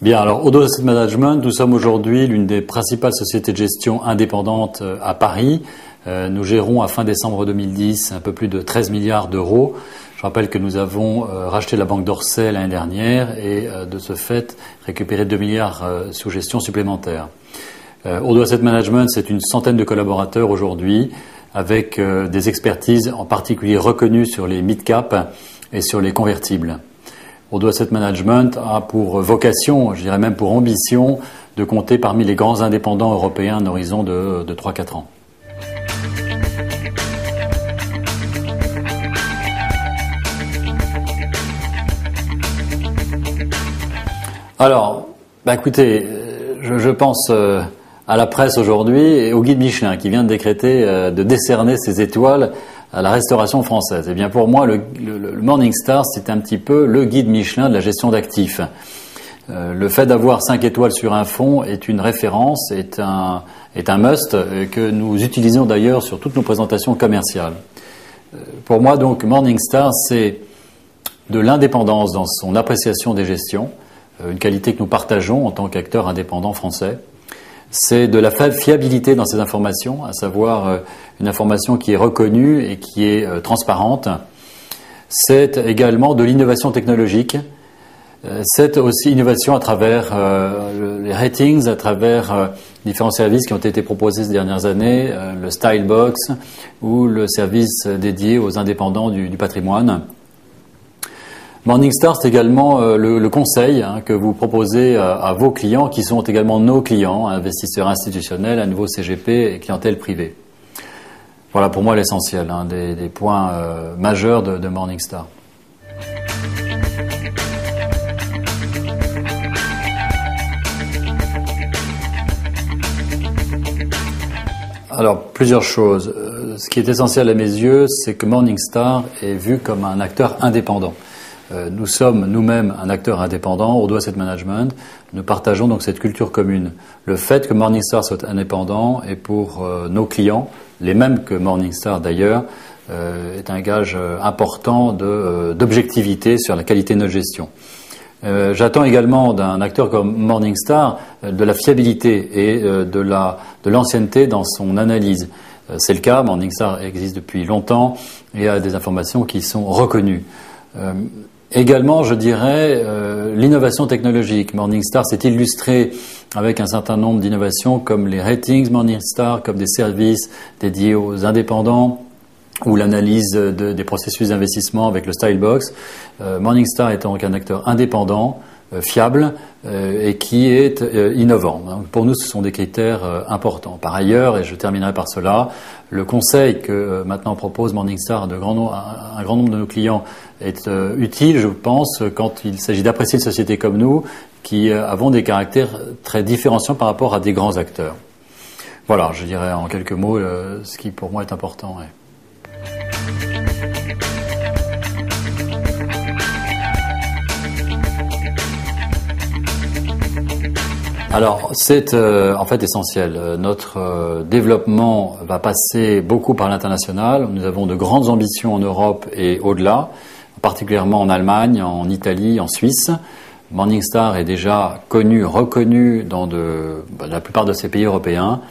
Bien, alors Odo Asset Management, nous sommes aujourd'hui l'une des principales sociétés de gestion indépendantes à Paris. Nous gérons à fin décembre 2010 un peu plus de 13 milliards d'euros. Je rappelle que nous avons racheté la Banque d'Orsay l'année dernière et de ce fait récupéré 2 milliards sous gestion supplémentaire. Odo Asset Management, c'est une centaine de collaborateurs aujourd'hui avec des expertises en particulier reconnues sur les mid-cap et sur les convertibles. Odo Asset Management a pour vocation, je dirais même pour ambition, de compter parmi les grands indépendants européens à un horizon de 3-4 ans. Alors, écoutez, je pense à la presse aujourd'hui et au guide Michelin qui vient de décréter de décerner ses étoiles à la restauration française. Eh bien, pour moi, le Morningstar, c'est un petit peu le guide Michelin de la gestion d'actifs. Le fait d'avoir 5 étoiles sur un fonds est une référence, est un must que nous utilisons d'ailleurs sur toutes nos présentations commerciales. Pour moi, donc, Morningstar, c'est de l'indépendance dans son appréciation des gestions, une qualité que nous partageons en tant qu'acteurs indépendants français. C'est de la fiabilité dans ces informations, à savoir une information qui est reconnue et qui est transparente. C'est également de l'innovation technologique. C'est aussi innovation à travers les ratings, à travers différents services qui ont été proposés ces dernières années, le Stylebox ou le service dédié aux indépendants du patrimoine. Morningstar, c'est également le conseil que vous proposez à vos clients, qui sont également nos clients, investisseurs institutionnels, à nouveau CGP et clientèle privée. Voilà pour moi l'essentiel, des points majeurs de Morningstar. Alors, plusieurs choses. Ce qui est essentiel à mes yeux, c'est que Morningstar est vu comme un acteur indépendant. Nous sommes nous-mêmes un acteur indépendant, Odo Asset Management. Nous partageons donc cette culture commune. Le fait que Morningstar soit indépendant est pour nos clients, les mêmes que Morningstar d'ailleurs, est un gage important d'objectivité sur la qualité de notre gestion. J'attends également d'un acteur comme Morningstar de la fiabilité et de l'ancienneté dans son analyse. C'est le cas, Morningstar existe depuis longtemps et a des informations qui sont reconnues. Également, je dirais, l'innovation technologique. Morningstar s'est illustré avec un certain nombre d'innovations comme les ratings Morningstar, comme des services dédiés aux indépendants ou l'analyse des processus d'investissement avec le Stylebox. Morningstar est donc un acteur indépendant, fiable et qui est innovant. Donc, pour nous, ce sont des critères importants. Par ailleurs, et je terminerai par cela, le conseil que maintenant propose Morningstar à un grand nombre de nos clients est utile, je pense, quand il s'agit d'apprécier une société comme nous, qui avons des caractères très différenciants par rapport à des grands acteurs. Voilà, je dirais en quelques mots ce qui pour moi est important. Ouais. Alors, c'est en fait essentiel. Notre développement va passer beaucoup par l'international. Nous avons de grandes ambitions en Europe et au-delà, particulièrement en Allemagne, en Italie, en Suisse. Morningstar est déjà connu, reconnu dans la plupart de ces pays européens.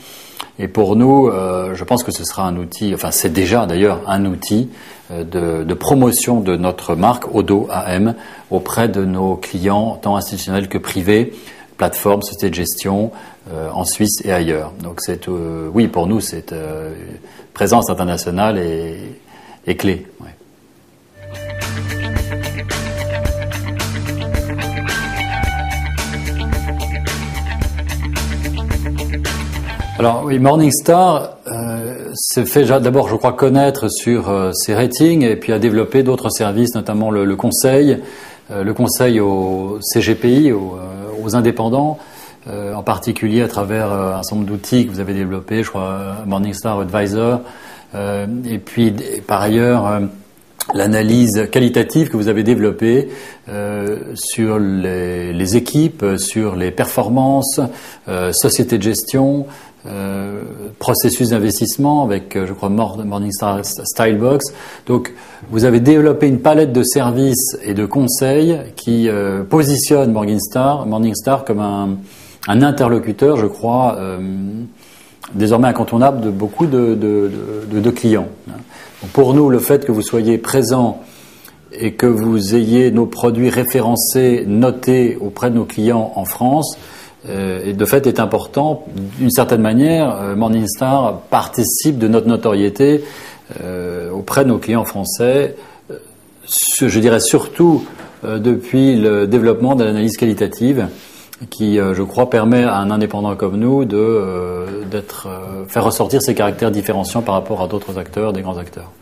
Et pour nous, je pense que ce sera un outil, enfin c'est déjà d'ailleurs un outil de promotion de notre marque Odo AM auprès de nos clients, tant institutionnels que privés, plateformes, sociétés de gestion en Suisse et ailleurs. Donc oui, pour nous, cette présence internationale est clé. Ouais. Alors oui, Morningstar se fait d'abord, je crois, connaître sur ses ratings et puis a développé d'autres services, notamment le conseil aux CGPI, aux indépendants, en particulier à travers un certain nombre d'outils que vous avez développés, je crois Morningstar Advisor, et puis par ailleurs l'analyse qualitative que vous avez développée sur les équipes, sur les performances, sociétés de gestion, processus d'investissement avec, je crois, Morningstar Stylebox. Donc, vous avez développé une palette de services et de conseils qui positionne Morningstar comme un interlocuteur, je crois, désormais incontournable de beaucoup de clients. Donc, pour nous, le fait que vous soyez présent et que vous ayez nos produits référencés, notés auprès de nos clients en France, et de fait est important. D'une certaine manière, Morningstar participe de notre notoriété auprès de nos clients français, je dirais surtout depuis le développement de l'analyse qualitative qui, je crois, permet à un indépendant comme nous de faire ressortir ses caractères différenciants par rapport à d'autres acteurs, des grands acteurs.